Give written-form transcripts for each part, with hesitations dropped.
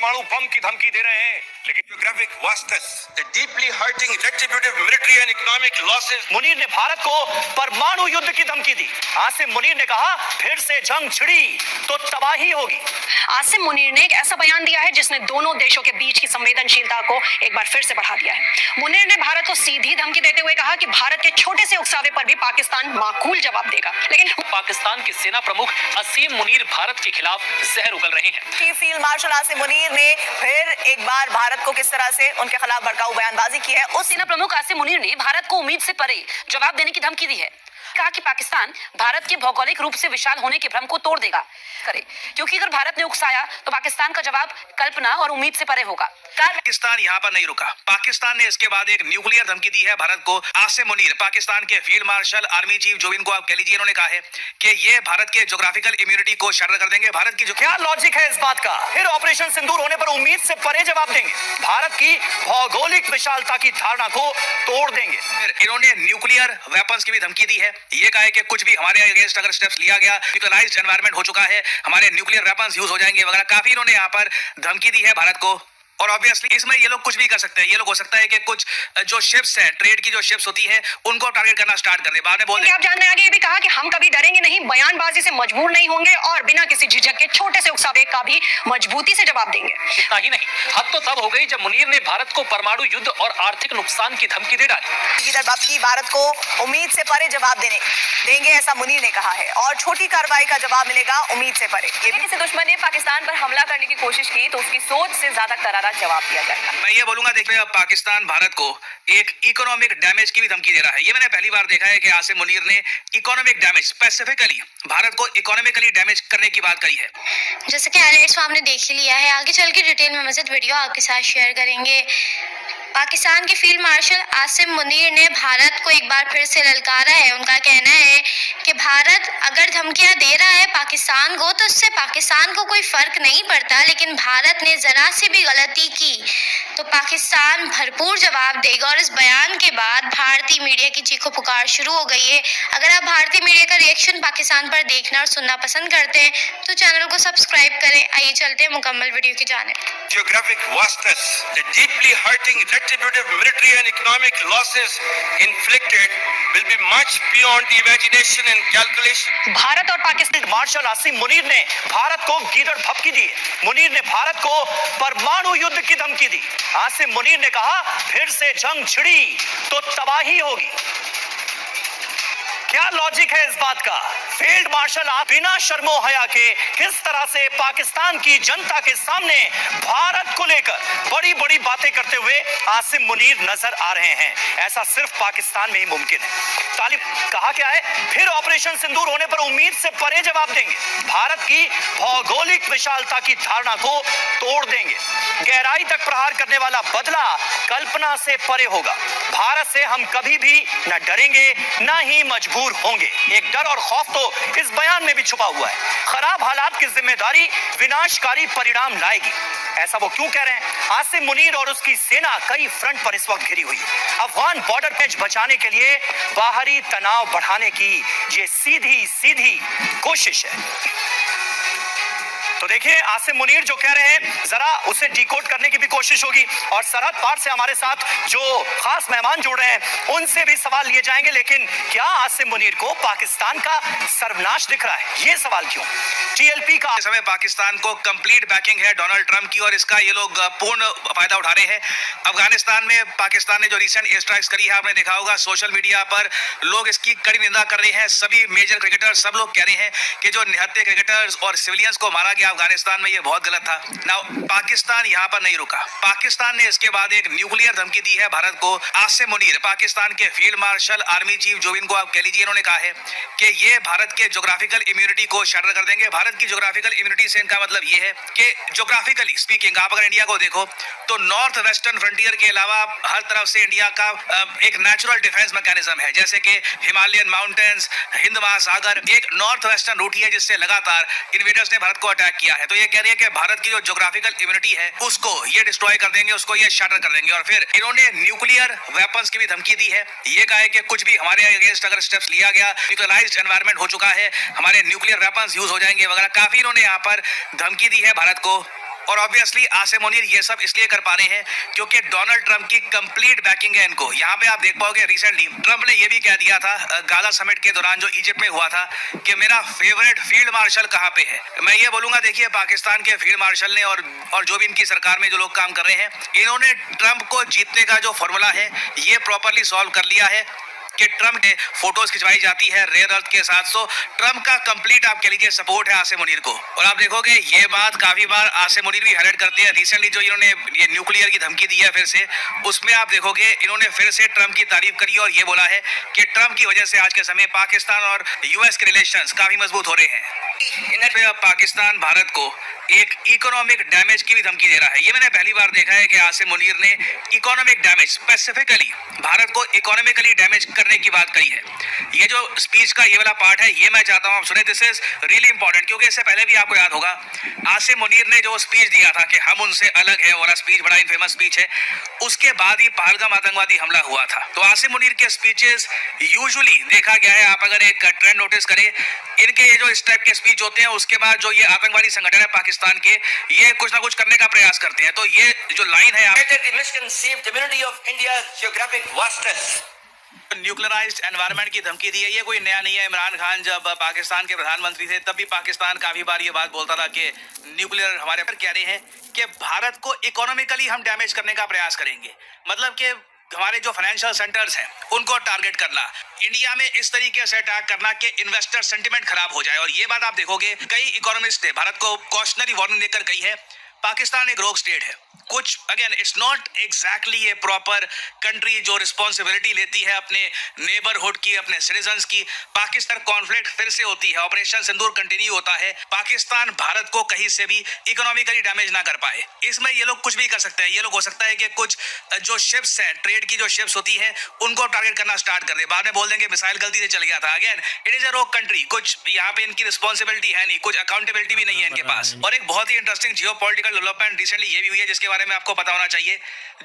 परमाणु बम की धमकी दे रहे हैं, लेकिन geographic vastness, the deeply hurting retributive military and economic losses। Munir ने भारत को परमाणु युद्ध की धमकी दी। आसिम मुनीर ने कहा फिर से जंग छिड़ी तो तबाही होगी। आसिम मुनीर ने एक ऐसा बयान दिया है जिसने दोनों देशों के बीच की संवेदनशीलता को एक बार फिर से बढ़ा दिया है। मुनीर ने भारत को सीधी धमकी देते हुए कहा कि भारत के छोटे से उकसावे पर भी पाकिस्तान माकूल जवाब देगा। लेकिन पाकिस्तान के सेना प्रमुख आसिम मुनीर भारत के खिलाफ जहर उगल रहे हैं। Chief field marshal Asim Munir ने फिर एक बार भारत को किस तरह से उनके खिलाफ भड़काऊ बयानबाजी की है। उस सेना प्रमुख आसिम मुनीर ने भारत को उम्मीद से परे जवाब देने की धमकी दी है। कहा कि पाकिस्तान भारत के भौगोलिक रूप से विशाल होने के भ्रम को तोड़ देगा करे, क्योंकि अगर भारत ने उकसाया तो पाकिस्तान का जवाब कल्पना और उम्मीद से परे होगा। पाकिस्तान यहाँ पर नहीं रुका। पाकिस्तान ने इसके बाद एक न्यूक्लियर धमकी दी है भारत को। आसिम मुनीर पाकिस्तान के फील्ड मार्शल आर्मी चीफ जो इनको आप कह लीजिए, इन्होंने कहा है कि ये भारत के ज्योग्राफिकल इम्यूनिटी को शटर कर देंगे। भारत की जो क्या लॉजिक है इस बात का? फिर ऑपरेशन सिंदूर होने पर उम्मीद से परे जवाब देंगे, भारत की भौगोलिक विशालता की धारणा को तोड़ देंगे। फिर इन्होंने न्यूक्लियर वेपन्स की भी धमकी दी है। ये कहा है कि कुछ भी हमारे अगेंस्ट अगर स्टेप्स लिया गया, न्यूक्लियराइज्ड एनवायरनमेंट हो चुका है, हमारे न्यूक्लियर वेपन्स यूज हो जाएंगे वगैरह। काफी इन्होंने यहाँ पर धमकी दी है भारत को। और ऑब्वियसली इसमें ये लोग कुछ भी कर सकते हैं। ये लोग हो सकता है कि कुछ जो शिप्स है, ट्रेड की जो शिप्स होती है, उनको टारगेट करना स्टार्ट कर दे। बाद में बोल दे। आप जानने आगे ये भी कहा कि हम कभी डरेंगे नहीं, बयानबाजी से मजबूर नहीं होंगे और बिना किसी झिझक के छोटे से उकसावे का भी मजबूती से जवाब देंगे। इतना ही नहीं, हद तो तब हो गई जब मुनीर ने भारत को परमाणु युद्ध और आर्थिक नुकसान की धमकी दे डाली। इधर बाकी भारत को उम्मीद से परे जवाब देंगे ऐसा मुनीर ने कहा है, और छोटी कार्रवाई का जवाब मिलेगा उम्मीद से परे। यदि किसी दुश्मन ने पाकिस्तान पर हमला करने की कोशिश की तो उसकी सोच से ज्यादा करारा जवाब दिया जाएगा। मैं ये बोलूंगा, देखिए अब पाकिस्तान भारत को एक इकोनॉमिक डैमेज की भी धमकी दे रहा है। ये मैंने पहली बार देखा है कि आसिम मुनीर ने इकोनॉमिक डैमेज, स्पेसिफिकली भारत को इकोनॉमिकली डैमेज करने की बात करी है। जैसे कि हाइलाइट्स हमने देख ही लिया है, आगे चल के डिटेल में मज़ीद वीडियो आपके साथ शेयर करेंगे। पाकिस्तान के फील्ड मार्शल आसिम मुनीर ने भारत को एक बार फिर से ललकारा है। उनका कहना है कि भारत अगर धमकियां दे रहा है पाकिस्तान को तो उससे पाकिस्तान को कोई फर्क नहीं पड़ता, लेकिन भारत ने जरा सी भी गलती की तो पाकिस्तान भरपूर जवाब देगा। और इस बयान के बाद भारतीय मीडिया की चीखों पुकार शुरू हो गई है। अगर आप भारतीय मीडिया का रिएक्शन पाकिस्तान पर देखना और सुनना पसंद करते हैं तो चैनल को सब्सक्राइब करें। आइए चलते हैं मुकम्मल वीडियो की जानिब। Geographic vastness, the deeply hurting retributive military and economic losses inflicted will be much beyond the imagination and calculation। Bharat और पाकिस्तान मार्शल आसिम मुनीर ने भारत को गीदड़ भपकी दी। मुनीर ने भारत को परमाणु युद्ध की धमकी दी। आसिम मुनीर ने कहा फिर से जंग छिड़ी तो तबाही होगी। क्या लॉजिक है इस बात का? फील्ड मार्शल बिना शर्मो हया के किस तरह से पाकिस्तान की जनता के सामने भारत को लेकर बड़ी बड़ी बातें करते हुए आसिम मुनीर नजर आ रहे हैं। ऐसा सिर्फ पाकिस्तान में ही मुमकिन है। तालिब कहा क्या है? फिर ऑपरेशन सिंदूर होने पर उम्मीद से परे जवाब देंगे, भारत की भौगोलिक विशालता की धारणा को तोड़ देंगे, गहराई तक प्रहार करने वाला बदला कल्पना से परे होगा। भारत से हम कभी भी न डरेंगे न ही मजबूर होंगे। एक डर और खौफ तो इस बयान में भी छुपा हुआ है। खराब हालात की जिम्मेदारी विनाशकारी परिणाम लाएगी। ऐसा वो क्यों कह रहे हैं? आसिम मुनीर और उसकी सेना कई फ्रंट पर इस वक्त घिरी हुई है। अफगान बॉर्डर पेच बचाने के लिए बाहरी तनाव बढ़ाने की ये सीधी सीधी कोशिश है। तो देखिए आसिम मुनीर जो कह रहे हैं जरा उसे डिकोड करने की भी कोशिश होगी, और सरहद पार से हमारे साथ जो खास मेहमान जुड़ रहे हैं उनसे भी सवाल लिए जाएंगे। लेकिन क्या आसिम मुनीर को पाकिस्तान का सर्वनाश दिख रहा है? ये सवाल क्यों? टीएलपी का इस समय पाकिस्तान को कंप्लीट बैकिंग है डोनाल्ड ट्रंप की, और इसका ये लोग पूर्ण फायदा उठा रहे हैं। अफगानिस्तान में पाकिस्तान ने जो रिसेंट एयर स्ट्राइक्स करी है, आपने देखा होगा सोशल मीडिया पर लोग इसकी कड़ी निंदा कर रहे हैं। सभी मेजर क्रिकेटर्स सब लोग कह रहे हैं कि जो निहत्थे क्रिकेटर्स और सिविलियंस को मारा गया अफगानिस्तान में, ये बहुत गलत था। नाउ पाकिस्तान यहाँ पर नहीं रुका। पाकिस्तान ने इसके बाद एक न्यूक्लियर धमकी दी है भारत को। आसिम मुनीर पाकिस्तान के फील्ड मार्शल आर्मी चीफ जो इनको आप कह लीजिए, इन्होंने कहा है कि ये भारत के ज्योग्राफिकल इम्यूनिटी को शटर कर देंगे। भारत की ज्योग्राफिकल इम्यूनिटी से इनका मतलब ये है कि ज्योग्राफिकली स्पीकिंग आप अगर इंडिया को देखो तो नॉर्थ वेस्टर्न फ्रंटियर के अलावा हर तरफ से इंडिया का एक नेचुरल डिफेंस मैकेनिज्म है। जैसे कि हिमालयन माउंटेन्स, हिंद महासागर, एक नॉर्थ वेस्टर्न रूट है जिससे लगातार इन्वेडर्स ने भारत को अटैक किया है। तो ये कह रही है कि भारत की जो ज्योग्राफिकल इम्यूनिटी है उसको ये डिस्ट्रॉय कर देंगे, उसको ये शटर कर देंगे। और फिर इन्होंने न्यूक्लियर वेपन्स की भी धमकी दी है। ये कहा है कि कुछ भी हमारे अगेंस्ट अगर स्टेप्स लिया गया, न्यूक्लियराइज्ड एनवायरनमेंट हो चुका है, हमारे न्यूक्लियर वेपन्स यूज हो जाएंगे वगैरह। काफी इन्होंने यहाँ पर धमकी दी है भारत को। और ऑब्वियसली आसिम मुनीर ये सब इसलिए कर पा रहे हैं क्योंकि डोनाल्ड ट्रंप की कंप्लीट बैकिंग है इनको। यहाँ पे आप देख पाओगे रिसेंटली ट्रंप ने ये भी कह दिया था गाजा समिट के दौरान जो इजिप्ट में हुआ था कि मेरा फेवरेट फील्ड मार्शल कहाँ पे है। मैं ये बोलूंगा, देखिए पाकिस्तान के फील्ड मार्शल ने और जो भी इनकी सरकार में जो लोग काम कर रहे हैं, इन्होंने ट्रंप को जीतने का जो फॉर्मूला है ये प्रॉपरली सॉल्व कर लिया है कि ट्रंप के फोटोज खिंचवाई जाती है रेयर अर्थ के साथ। तो ट्रंप का कंप्लीट आप कह लीजिए सपोर्ट है आसिम मुनीर को। और आप देखोगे ये बात काफी बार आसिम मुनीर भी हाईलाइट करते हैं। रिसेंटली जो इन्होंने ये न्यूक्लियर की धमकी दी है फिर से, उसमें आप देखोगे इन्होंने फिर से ट्रंप की तारीफ करी और ये बोला है कि ट्रंप की वजह से आज के समय पाकिस्तान और यूएस के रिलेशंस काफी मजबूत हो रहे हैं। पाकिस्तान भारत को एक इकोनॉमिक डैमेज की भी धमकी दे रहा है। ये मैंने पहली बार देखा है कि आसिम मुनीर ने इकोनॉमिक डैमेज, स्पेसिफिकली भारत को इकोनॉमिकली डैमेज करने की बात कही है। ये जो स्पीच का ये वाला पार्ट है ये मैं चाहता हूं आप सुने। दिस इज रियली इंपॉर्टेंट क्योंकि इससे पहले भी आपको याद होगा आसिम मुनीर ने जो स्पीच दिया था कि हम उनसे अलग है, और स्पीच बड़ा फेमस स्पीच है, उसके बाद ही पहलगाम आतंकवादी हमला हुआ था। तो आसिम मुनीर के स्पीचेस यूजुअली देखा गया है, आप अगर एक ट्रेंड नोटिस करें, इनके ये जो इस टाइप के स्पीच होते हैं उसके बाद जो ये आतंकवादी संगठन है पाकिस्तान के, ये कुछ ना कुछ करने का प्रयास करते हैं। तो ये जो लाइन है न्यूक्लियराइज्ड एनवायरनमेंट की धमकी दी है, ये कोई नया नहीं है। इमरान खान जब पाकिस्तान के प्रधानमंत्री थे तब भी पाकिस्तान काफी बार ये बात बोलता था कि न्यूक्लियर हमारे पर कह रहे हैं कि भारत को इकोनॉमिकली हम डैमेज करने का प्रयास करेंगे। मतलब कि हमारे जो फाइनेंशियल सेंटर्स हैं उनको टारगेट करना, इंडिया में इस तरीके से अटैक करना कि इन्वेस्टर सेंटिमेंट खराब हो जाए। और ये बात आप देखोगे कई इकोनॉमिस्ट ने भारत को कॉशनरी वार्निंग देकर कही है। पाकिस्तान एक रोग स्टेट है, कुछ again it's not exactly A proper country जो रिस्पॉन्सिबिलिटी लेती है अपने नेबरहुड की, अपने सिटीजन्स की। पाकिस्तान कॉन्फ्लिक्ट फिर से होती है, ऑपरेशन सिंदूर कंटिन्यू होता है। पाकिस्तान भारत को कहीं से भी इकोनॉमिकली डैमेज ना कर पाए, इसमें ये लोग कुछ भी कर सकते हैं। ये लोग हो सकता है कि कुछ जो शिप्स हैं, ट्रेड की जो शिप्स होती है उनको टारगेट करना स्टार्ट कर दे, बाद में बोल देंगे मिसाइल गलती से चल गया था। अगेन इट इज अ रोग कंट्री, कुछ यहाँ पे इनकी रिस्पॉन्सिबिलिटी है नहीं, कुछ अकाउंटेबिलिटी भी नहीं है इनके पास। और एक बहुत ही इंटरेस्टिंग जियोपॉलिटिकल डेवलपमेंट रिसेंटली ये भी हुई है जिसके बारे में आपको पता होना चाहिए।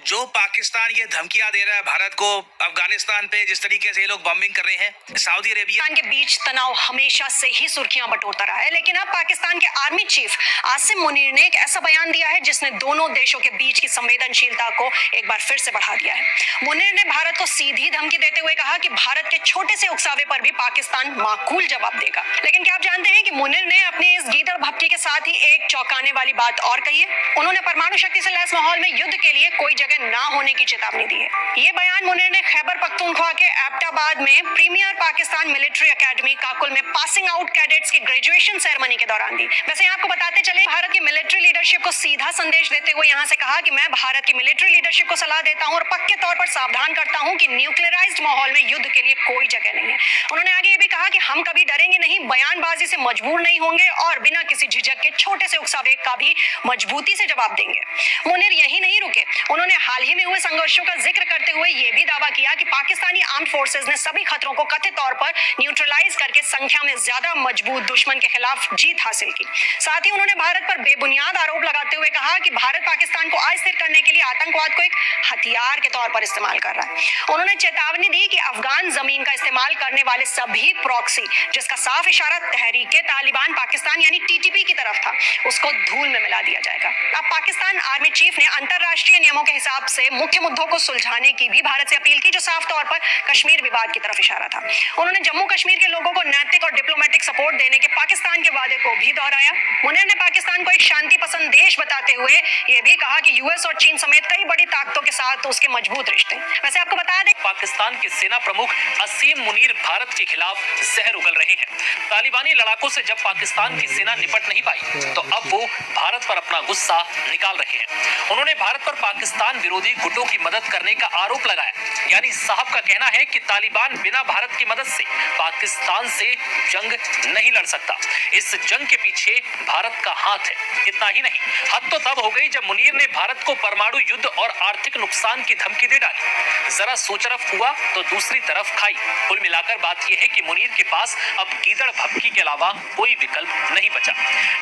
जो पाकिस्तान ये धमकियां दे रहा है भारत को अफगानिस्तान पे, जिस तरीके से ये लोग बॉम्बिंग कर रहे हैं, सऊदी अरेबिया के बीच तनाव हमेशा से ही सुर्खियां बटोरता रहा है। लेकिन अब पाकिस्तान के आर्मी चीफ आसिम मुनीर ने एक ऐसा बयान दिया है जिसने दोनों देशों के बीच की संवेदनशीलता को एक बार फिर से बढ़ा दिया है। मुनीर ने भारत को सीधी धमकी देते हुए कहा कि भारत के छोटे से उकसावे पर भी पाकिस्तान माकूल जवाब देगा। लेकिन क्या आप जानते हैं कि मुनीर ने अपनी इस गीदड़ भपकी के साथ ही एक चौंकाने वाली बात और कही है। उन्होंने परमाणु शक्ति से लैस माहौल में युद्ध के लिए कोई जगह ना होने की चेतावनी दी है। ये बयान मुनीर ने खैबर पख्तूनख्वा के एबटाबाद में premier Pakistan military academy Kakul में पासिंग आउट कैडेट्स की ग्रेजुएशन सेरेमनी के दौरान दी। वैसे आपको बताते चले, भारत की मिलिट्री लीडरशिप को सीधा संदेश देते हुए यहाँ से कहा कि मैं भारत की मिलिट्री लीडरशिप को सलाह देता हूँ और पक्के तौर पर सावधान करता हूँ कि न्यूक्लियराइज्ड माहौल में युद्ध के लिए कोई जगह नहीं है। उन्होंने आगे ये भी कहा कि हम कभी डरेंगे नहीं, बयानबाजी से मजबूर नहीं होंगे और बिना किसी झिझक के छोटे से उकसावे का भी मजबूती से जवाब देंगे। मुनीर यही नहीं रुके, उन्होंने हाल ही में हुए संघर्षों का जिक्र करते हुए यह भी दावा किया कि पाकिस्तानी आर्म्ड फोर्सेस ने सभी खतरों को कथित तौर पर न्यूट्रलाइज करके संख्या में ज्यादा मजबूत दुश्मन के खिलाफ जीत हासिल की। साथ ही उन्होंने भारत पर बेबुनियाद आरोप लगाते हुए कहा कि भारत पाकिस्तान को अस्थिर करने के लिए आतंकवाद को एक हथियार के तौर पर इस्तेमाल कर रहा है। उन्होंने चेतावनी दी कि अफगान जमीन का इस्तेमाल करने वाले सभी प्रॉक्सी, जिसका साफ इशारा तहरीके तालिबान पाकिस्तान यानी टीटीपी की तरफ था, उसको धूल में मिला दिया जाएगा। अब पाकिस्तान आर्मी चीफ ने अंतरराष्ट्रीय नियमों के हिसाब से मुख्य मुद्दों को सुलझाने की भी भारत से अपील की, जो साफ तौर पर कश्मीर विवाद की तरफ इशारा था। उन्होंने जम्मू कश्मीर के लोगों को नैतिक और डिप्लोमेटिक सपोर्ट देने के पाकिस्तान के वादे को भी दोहराया। मुनीर ने पाकिस्तान को एक शांति पसंद देश बताते हुए यह भी कहा कि यूएस और चीन समेत कई बड़ी ताकतों के साथ उसके मजबूत रिश्ते। वैसे आपको बता दें, पाकिस्तान के सेना प्रमुख आसिम मुनीर भारत के खिलाफ जहर उगल रहे हैं। तालिबानी लड़ाकों से जब पाकिस्तान की सेना निपट नहीं पाई तो अब वो भारत पर अपना गुस्सा निकाल रहे हैं। उन्होंने भारत पर पाकिस्तान विरोधी गुटों की मदद करने का आरोप लगाया। यानी साहब का कहना है कि तालिबान बिना भारत की मदद से पाकिस्तान से जंग नहीं लड़ सकता। इस जंग के पीछे भारत का हाथ है। इतना ही नहीं, हद तो तब हो गई जब मुनीर ने भारत को परमाणु युद्ध और आर्थिक नुकसान की धमकी दे डाली। जरा सोचरफ हुआ तो दूसरी तरफ खाई। कुल मिलाकर बात यह है कि मुनीर के पास अब गीदड़ भपकी के अलावा कोई विकल्प नहीं बचा।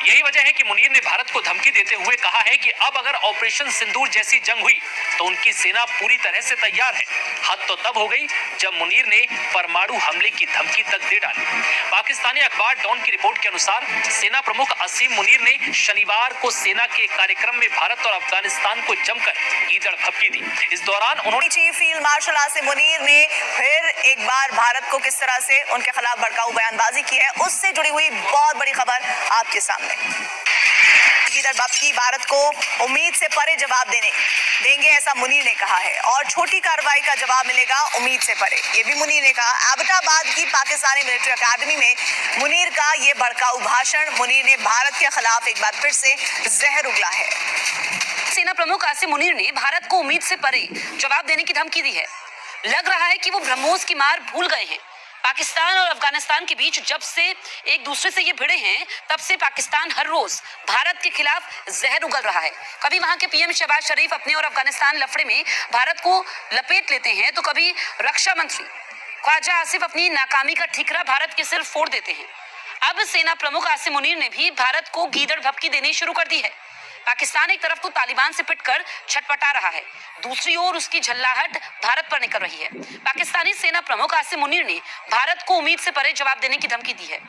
यही वजह है कि मुनीर ने भारत को धमकी देते देते हुए कहा है कि अब अगर ऑपरेशन सिंदूर जैसी जंग हुई तो उनकी सेना पूरी तरह से तैयार है। हद तो तब हो गई जब मुनीर ने परमाणु हमले की धमकी तक दे डाली। पाकिस्तानी अखबार डॉन की रिपोर्ट के अनुसार सेना प्रमुख असीम मुनीर ने शनिवार को सेना के कार्यक्रम में भारत और अफगानिस्तान को जमकर ईंधन भभकी दी। इस दौरान उन्होंने chief field marshal Asim Munir ने फिर एक बार भारत को किस तरह से उनके खिलाफ भड़काऊ बयानबाजी की है, उससे जुड़ी हुई बहुत बड़ी खबर आपके सामने। ईंधन भभकी भारत को उम्मीद से परे जवाब देंगे ऐसा मुनीर ने कहा है, और छोटी कार्रवाई का जवाब मिलेगा उम्मीद से परे, ये भी मुनीर ने कहा। एबटाबाद की पाकिस्तानी मिलिट्री अकेडमी में मुनीर का ये भड़काऊ भाषण। मुनीर ने भारत के खिलाफ एक बार फिर से जहर उगला है। सेना प्रमुख आसिम मुनीर ने भारत को उम्मीद से परे जवाब देने की धमकी दी है। लग रहा है कि वो ब्रह्मोस की मार भूल गए हैं। पाकिस्तान और अफगानिस्तान के बीच जब से एक दूसरे से ये भिड़े हैं, तब से पाकिस्तान हर रोज भारत के खिलाफ जहर उगल रहा है। कभी वहां के पीएम शहबाज शरीफ अपने और अफगानिस्तान लफड़े में भारत को लपेट लेते हैं, तो कभी रक्षा मंत्री ख्वाजा आसिफ अपनी नाकामी का ठीकरा भारत के सिर फोड़ देते हैं। अब सेना प्रमुख आसिम मुनीर ने भी भारत को गीदड़ भभकी देनी शुरू कर दी है। पाकिस्तान एक तरफ तो तालिबान से पिटकर छटपटा रहा है, दूसरी ओर उसकी झल्लाहट भारत पर निकल रही है। पाकिस्तानी सेना प्रमुख आसिम मुनीर ने भारत को उम्मीद से परे जवाब देने की धमकी दी है,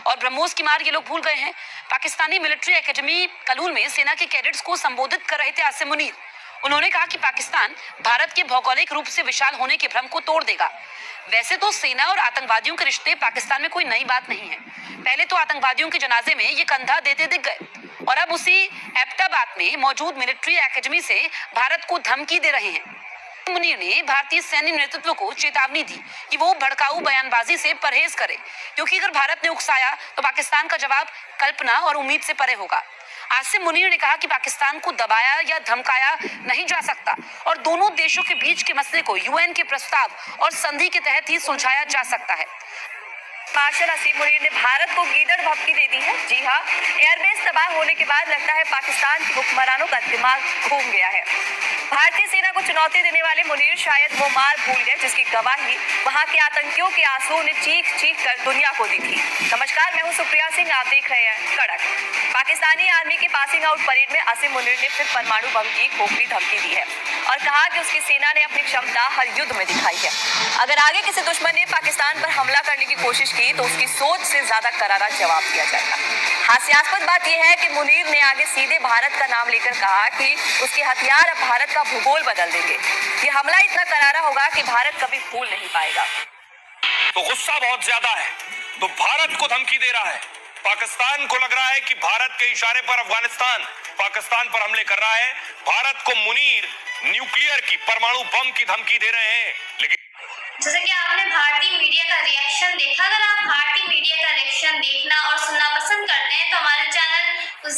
और ब्रह्मोस की मार ये लोग भूल गए हैं। पाकिस्तानी मिलिट्री एकेडमी कलूल में सेना के कैडेट्स को संबोधित कर रहे थे आसिम मुनीर। उन्होंने कहा कि पाकिस्तान भारत के भौगोलिक रूप से विशाल होने के भ्रम को तोड़ देगा। वैसे तो सेना और आतंकवादियों के रिश्ते पाकिस्तान में कोई नई बात नहीं है। पहले तो आतंकवादियों के जनाजे में ये कंधा देते दिख गए, और अब उसी एबटाबाद में मौजूद मिलिट्री एकेडमी से भारत को धमकी दे रहे हैं। मुनीर ने भारतीय सैन्य नेतृत्व को चेतावनी दी कि वो भड़काऊ बयानबाजी से परहेज करे, क्योंकि अगर भारत ने उकसाया तो पाकिस्तान का जवाब कल्पना और उम्मीद से परे होगा। आसिम मुनीर ने कहा कि पाकिस्तान को दबाया या धमकाया नहीं जा सकता, और दोनों देशों के बीच के मसले को यूएन के प्रस्ताव और संधि के तहत ही सुलझाया जा सकता है। मार्शल आसिम मुनीर ने भारत को गीदड़ भभकी दे दी है। जी हाँ, एयरबेस तबाह होने के बाद लगता है पाकिस्तान के हुक्मरानों का दिमाग घूम गया है। भारतीय सेना को चुनौती देने वाले मुनीर शायद वो मार भूल गए जिसकी गवाही वहां के आतंकियों के आंसुओं ने चीख चीख कर दुनिया को दी थी। नमस्कार, मैं हूं सुप्रिया सिंह, आप देख रहे हैं कड़क। पाकिस्तानी आर्मी की पासिंग आउट परेड में आसिम मुनीर ने फिर परमाणु बम की खोखली धमकी दी है, और कहा कि उसकी सेना ने अपनी क्षमता हर युद्ध में दिखाई है। अगर आगे किसी दुश्मन ने पाकिस्तान पर हमला करने की कोशिश की तो उसकी सोच से ज्यादा करारा जवाब दिया जाएगा। हास्यास्पद बात यह है कि मुनीर ने आगे सीधे भारत का नाम लेकर कहा कि उसके हथियार अब भारत का भूगोल बदल देंगे। ये हमला इतना करारा होगा कि भारत कभी भूल नहीं पाएगा। तो गुस्सा बहुत ज्यादा है, तो भारत को धमकी दे रहा है। पाकिस्तान को लग रहा है कि भारत के इशारे पर अफगानिस्तान पाकिस्तान पर हमले कर रहा है। भारत को मुनीर न्यूक्लियर की परमाणु बम की धमकी दे रहे हैं। लेकिन जैसे कि आपने भारतीय मीडिया का रिएक्शन देखा, अगर आप भारतीय मीडिया का रिएक्शन देखना और सुनना पसंद करते हैं तो हमारे चैनल